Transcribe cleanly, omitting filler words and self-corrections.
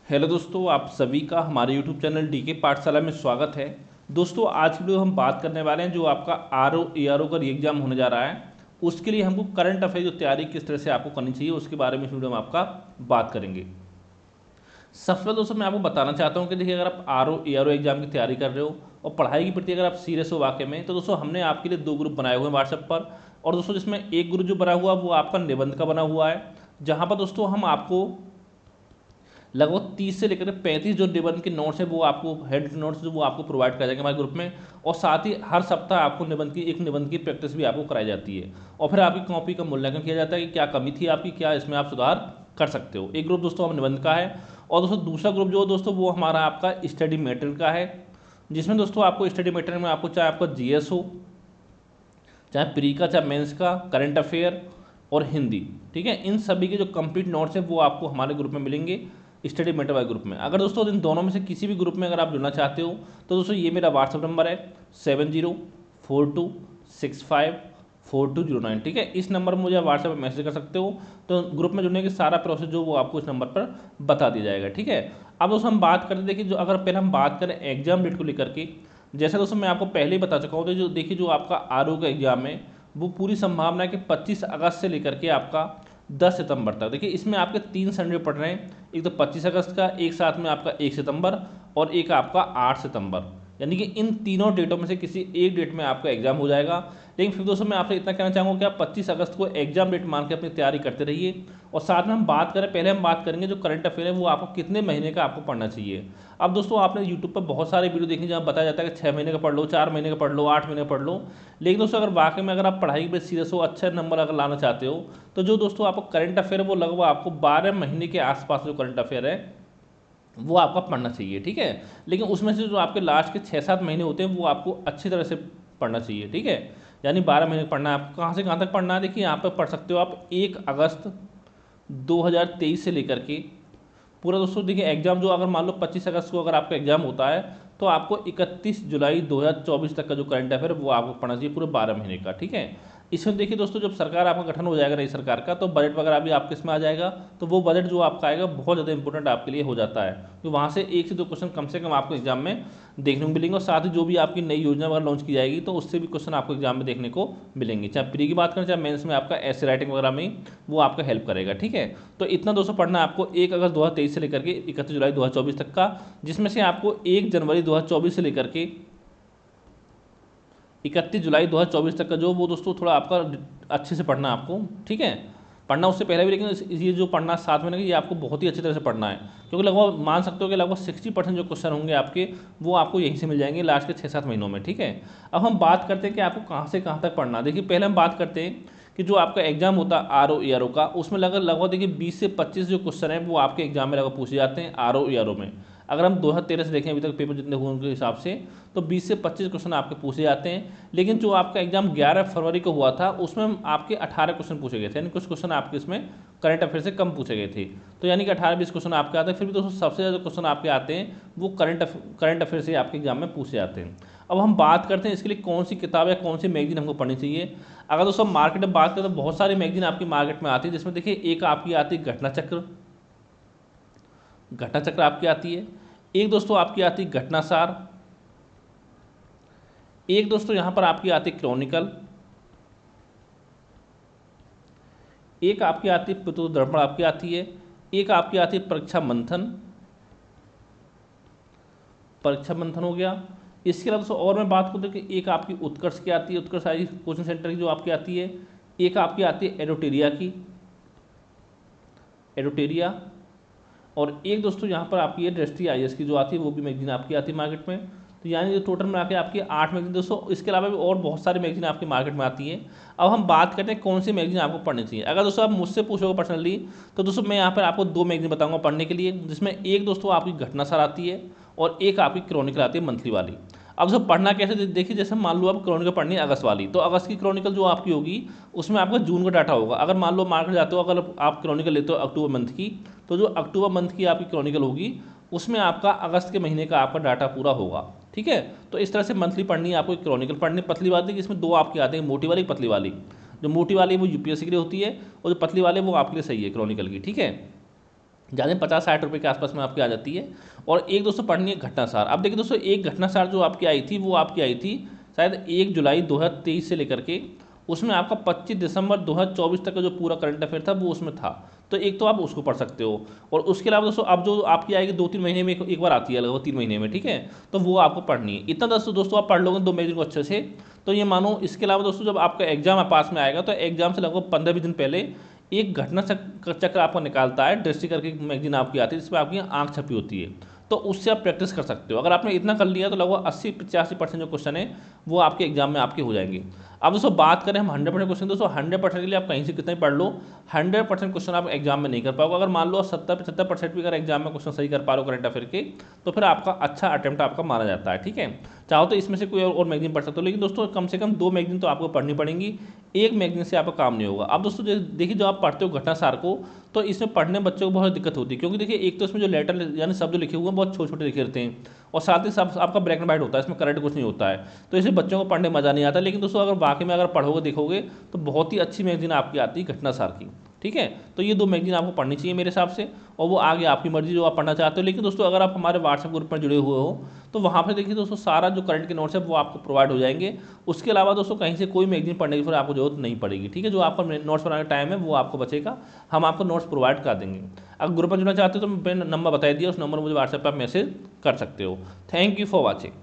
Hello दोस्तों, आप सभी का हमारे यूट्यूब चैनल डीके पाठशाला में स्वागत है। दोस्तों, आज की वीडियो हम बात करने वाले हैं जो आपका आरओ एआरओ का री एग्जाम होने जा रहा है, उसके लिए हमको करंट अफेयर जो तैयारी किस तरह से आपको करनी चाहिए उसके बारे में इस वीडियो में आपका बात करेंगे। सबसे पहले दोस्तों मैं आपको बताना चाहता हूँ कि देखिए, अगर आप आरओ एआरओ एग्जाम की तैयारी कर रहे हो और पढ़ाई के प्रति अगर आप सीरियस हो वाकई में, तो दोस्तों हमने आपके लिए 2 ग्रुप बनाए हुए हैं व्हाट्सएप पर। और दोस्तों जिसमें एक ग्रुप जो बना हुआ है वो आपका निबंध का बना हुआ है, जहाँ पर दोस्तों हम आपको लगभग 30 से लेकर 35 जो निबंध के नोट्स हैं वो आपको हेड नोट्स जो वो आपको प्रोवाइड कराए जाएंगे हमारे ग्रुप में। और साथ ही हर सप्ताह आपको निबंध की प्रैक्टिस भी आपको कराई जाती है, और फिर आपकी कॉपी का मूल्यांकन किया जाता है कि क्या कमी थी आपकी, क्या इसमें आप सुधार कर सकते हो। एक ग्रुप दोस्तों हम निबंध का है, और दोस्तों दूसरा ग्रुप जो दोस्तों वो हमारा आपका स्टडी मटेरियल का है, जिसमें दोस्तों आपको स्टडी मटेरियल में आपको चाहे आपका जीएस हो, चाहे प्री का, चाहे मेंस का, करंट अफेयर और हिंदी, ठीक है, इन सभी के जो कंप्लीट नोट्स हैं वो आपको हमारे ग्रुप में मिलेंगे, स्टडी मेटर वाले ग्रुप में। अगर दोस्तों इन दोनों में से किसी भी ग्रुप में अगर आप जुड़ना चाहते हो तो दोस्तों ये मेरा व्हाट्सअप नंबर है 7042654209, ठीक है। इस नंबर पर मुझे व्हाट्सएप पर मैसेज कर सकते हो, तो ग्रुप में जुड़ने की सारा प्रोसेस जो वो आपको इस नंबर पर बता दिया जाएगा, ठीक है। अब दोस्तों हम बात करते देखिए, जो अगर पहले हम बात करें एग्जाम डेट को लेकर के, जैसे दोस्तों मैं आपको पहले ही बता चुका हूँ, तो जो देखिए जो आपका आरओ का एग्जाम है वो पूरी संभावना है कि 25 अगस्त से लेकर के आपका 10 सितंबर तक। देखिए इसमें आपके 3 संडे पड़ रहे हैं, एक तो 25 अगस्त का, एक साथ में आपका 1 सितंबर और एक आपका 8 सितंबर, यानी कि इन तीनों डेटों में से किसी एक डेट में आपका एग्जाम हो जाएगा। लेकिन फिर दोस्तों मैं आपसे इतना कहना चाहूँगा कि आप 25 अगस्त को एग्जाम डेट मान के अपनी तैयारी करते रहिए। और साथ में हम बात करें, पहले हम बात करेंगे जो करंट अफेयर है वो आपको कितने महीने का आपको पढ़ना चाहिए। अब दोस्तों आपने यूट्यूब पर बहुत सारे वीडियो देखी जहाँ बताया जाता है कि 6 महीने का पढ़ लो, 4 महीने का पढ़ लो, 8 महीने का पढ़ लो। लेकिन दोस्तों अगर वाकई में अगर आप पढ़ाई में सीरियस हो, अच्छे नंबर अगर लाना चाहते हो, तो जो दोस्तों आपको करंट अफेयर है वो लगभग आपको 12 महीने के आसपास जो करंट अफेयर है वो आपका पढ़ना चाहिए, ठीक है। लेकिन उसमें से जो आपके लास्ट के 6-7 महीने होते हैं वो आपको अच्छी तरह से पढ़ना चाहिए, ठीक है। यानी 12 महीने पढ़ना है आपको। कहाँ से कहाँ तक पढ़ना है, देखिए यहाँ पर पढ़ सकते हो आप 1 अगस्त 2023 से लेकर के पूरा। दोस्तों देखिए एग्जाम जो अगर मान लो 25 अगस्त को अगर आपका एग्जाम होता है तो आपको 31 जुलाई 2024 तक का जो करंट अफेयर वो आपको पढ़ना चाहिए पूरे 12 महीने का, ठीक है। इसमें देखिए दोस्तों जब सरकार आपका गठन हो जाएगा नई सरकार का, तो बजट वगैरह भी आपके इसमें आ जाएगा, तो वो बजट जो आपका आएगा बहुत ज़्यादा इंपॉर्टेंट आपके लिए हो जाता है, तो वहाँ से 1 से 2 क्वेश्चन कम से कम आपको एग्जाम में देखने को मिलेंगे। और साथ ही जो भी आपकी नई योजना वगैरह लॉन्च की जाएगी तो उससे भी क्वेश्चन आपको एग्जाम में देखने को मिलेंगे, चाहे प्री की बात करें चाहे मेंस में आपका ऐसे राइटिंग वगैरह में वो आपका हेल्प करेगा, ठीक है। तो इतना दोस्तों पढ़ना है आपको 1 अगस्त 2023 से लेकर के 31 जुलाई 2024 तक का, जिसमें से आपको 1 जनवरी 2024 से लेकर के 31 जुलाई 2024 तक का जो वो दोस्तों थोड़ा आपका अच्छे से पढ़ना है आपको, ठीक है। पढ़ना उससे पहले भी, लेकिन ये जो पढ़ना 7 महीने का ये आपको बहुत ही अच्छी तरह से पढ़ना है, क्योंकि लगभग मान सकते हो कि लगभग 60% जो क्वेश्चन होंगे आपके वो आपको यहीं से मिल जाएंगे लास्ट के 6-7 महीनों में, ठीक है। अब हम बात करते हैं कि आपको कहाँ से कहाँ तक पढ़ना है। देखिए पहले हम बात करते हैं कि जो आपका एग्जाम होता है आरओ एआरओ का, उसमें लगभग देखिए 20 से 25 जो क्वेश्चन है वो आपके एग्जाम में लगभग पूछे जाते हैं आरओ एआरओ में। अगर हम 2013 से देखें अभी तक पेपर जितने हुए उनके हिसाब से, तो 20 से 25 क्वेश्चन आपके पूछे जाते हैं। लेकिन जो आपका एग्जाम 11 फरवरी को हुआ था उसमें आपके 18 क्वेश्चन पूछे गए थे, यानी कुछ क्वेश्चन आपके इसमें करंट अफेयर से कम पूछे गए थे, तो यानी कि 18-20 क्वेश्चन आपके आते हैं। फिर भी दोस्तों सबसे ज़्यादा क्वेश्चन आपके आते हैं वो करंट अफेयर से आपके एग्जाम में पूछे जाते हैं। अब हम बात करते हैं इसके लिए कौन सी किताब या कौन सी मैगजीन हमको पढ़नी चाहिए। अगर दोस्तों मार्केट में बात करें तो बहुत सारी मैगजीन आपकी मार्केट में आती है, जिसमें देखिए एक आपकी आती है घटना चक्र आपकी आती है, एक दोस्तों आपकी आती है घटनासार, एक दोस्तों यहां पर आपकी आती है क्रॉनिकल, एक आपकी आती है पितृ दर्पण आपकी आती है, एक आपकी आती है परीक्षा मंथन हो गया। इसके अलावा दोस्तों और मैं बात करूँ कि एक आपकी उत्कर्ष की आती है, उत्कर्ष आई कोचिंग सेंटर की जो आपकी आती है, एक आपकी आती है एडोटेरिया, और एक दोस्तों यहाँ पर आपकी है दृष्टि आईएएस की जो आती है वो भी मैगजीन आपकी आती है मार्केट में। तो यानी जो टोटल में आके आपकी 8 मैगजीन दोस्तों, इसके अलावा भी और बहुत सारी मैगजीन आपकी मार्केट में आती है। अब हम बात करते हैं कौन सी मैगजीन आपको पढ़नी चाहिए। अगर दोस्तों आप मुझसे पूछोगे पर्सनली तो दोस्तों मैं यहाँ पर आपको 2 मैगजीन बताऊँगा पढ़ने के लिए, जिसमें एक दोस्तों आपकी घटनासार आती है और एक आपकी क्रॉनिकल आती है मंथली वाली। अब दोस्तों पढ़ना कैसे, देखिए जैसे मान लो आप क्रॉनिकल पढ़नी है अगस्त वाली, तो अगस्त की क्रॉनिकल जो आपकी होगी उसमें आपका जून का डाटा होगा। अगर मान लो मार्केट जाते हो, अगर आप क्रॉनिकल लेते हो अक्टूबर मंथ की, तो जो अक्टूबर मंथ की आपकी क्रॉनिकल होगी उसमें आपका अगस्त के महीने का आपका डाटा पूरा होगा, ठीक है। तो इस तरह से मंथली पढ़नी है आपको, क्रॉनिकल पढ़नी। पतली वाली कि इसमें 2 आपकी आते हैं, मोटी वाली पतली वाली। जो मोटी वाली है वो यूपीएससी के लिए होती है, और जो पतली वाली है वो आपके लिए सही है क्रॉनिकल की, ठीक है। ज़्यादा 50-60 रुपये के आसपास में आपकी आ जाती है। और एक दोस्तों पढ़नी है घटनासार। अब देखिए दोस्तों, एक घटनासार जो आपकी आई थी वो आपकी आई थी शायद 1 जुलाई 2023 से लेकर के, उसमें आपका 25 दिसंबर 2024 तक का जो पूरा करंट अफेयर था वो उसमें था। तो एक तो आप उसको पढ़ सकते हो, और उसके अलावा दोस्तों अब जो आपकी आएगी 2-3 महीने में एक बार आती है, लगभग 3 महीने में, ठीक है। तो वो आपको पढ़नी है। इतना दोस्तों आप पढ़ लोगे 2 मैगजीन को अच्छे से, तो ये मानो। इसके अलावा दोस्तों जब आपका एग्जाम पास में आएगा तो एग्जाम से लगभग 15-20 दिन पहले एक घटना चक्र आपको निकालता है, दृष्टि करके मैगजीन आपकी आती है जिसमें आपकी आंख छपी होती है। तो उससे आप प्रैक्टिस कर सकते हो। अगर आपने इतना कर लिया तो लगभग 80-85% जो क्वेश्चन है वो आपके एग्जाम में आपके हो जाएंगे। अब दोस्तों बात करें हम 100% क्वेश्चन, दोस्तों 100% के लिए आप कहीं से कितना ही पढ़ लो, 100% क्वेश्चन आप एग्जाम में नहीं कर पाओगे। अगर मान लो आप 70-75% भी अगर एग्जाम में क्वेश्चन सही कर पा रहे हो करंट अफेयर के, तो फिर आपका अच्छा अटेम्प्ट आपका माना जाता है, ठीक है। चाहो तो इसमें से कोई और मैगजीन पढ़ सकते हो, लेकिन दोस्तों कम से कम 2 मैगजीन तो आपको पढ़नी पड़ेंगी। एक मैगजीन से आपका काम नहीं होगा। अब दोस्तों देखिए, जो आप पढ़ते हो घटनासार को, तो इसमें पढ़ने बच्चों को बहुत दिक्कत होती है, क्योंकि देखिए एक तो इसमें जो लेटर यानी शब्द लिखे हुए हैं बहुत छोटे छोटे लिखे रहते हैं, और साथ ही साथ आपका ब्लैक एंड वाइट होता है, इसमें करंट कुछ नहीं होता है। तो इससे बच्चों को पढ़ने में मज़ा नहीं आता। लेकिन दोस्तों अगर वाकई में अगर पढ़ोगे देखोगे तो बहुत ही अच्छी मैगजीन आपकी आती है घटनासार की, ठीक है। तो ये 2 मैगजीन आपको पढ़नी चाहिए मेरे हिसाब से, और वो आगे आपकी मर्जी जो आप पढ़ना चाहते हो। लेकिन दोस्तों अगर आप हमारे व्हाट्सएप ग्रुप पर जुड़े हुए हो तो वहाँ पर देखिए दोस्तों सारा जो करंट के नोट्स है वो आपको प्रोवाइड हो जाएंगे। उसके अलावा दोस्तों कहीं से कोई मैगजीन पढ़ने की फिर आपको जरूरत नहीं पड़ेगी, ठीक है। जो आपका नोट्स बनाने का टाइम है वो आपको बचेगा, हम आपको नोट्स प्रोवाइड कर देंगे। अगर ग्रुप में जुड़ना चाहते हो तो मैंने नंबर बता दिया, उस नंबर मुझे व्हाट्सएप पर आप मैसेज कर सकते हो। Thank you for watching.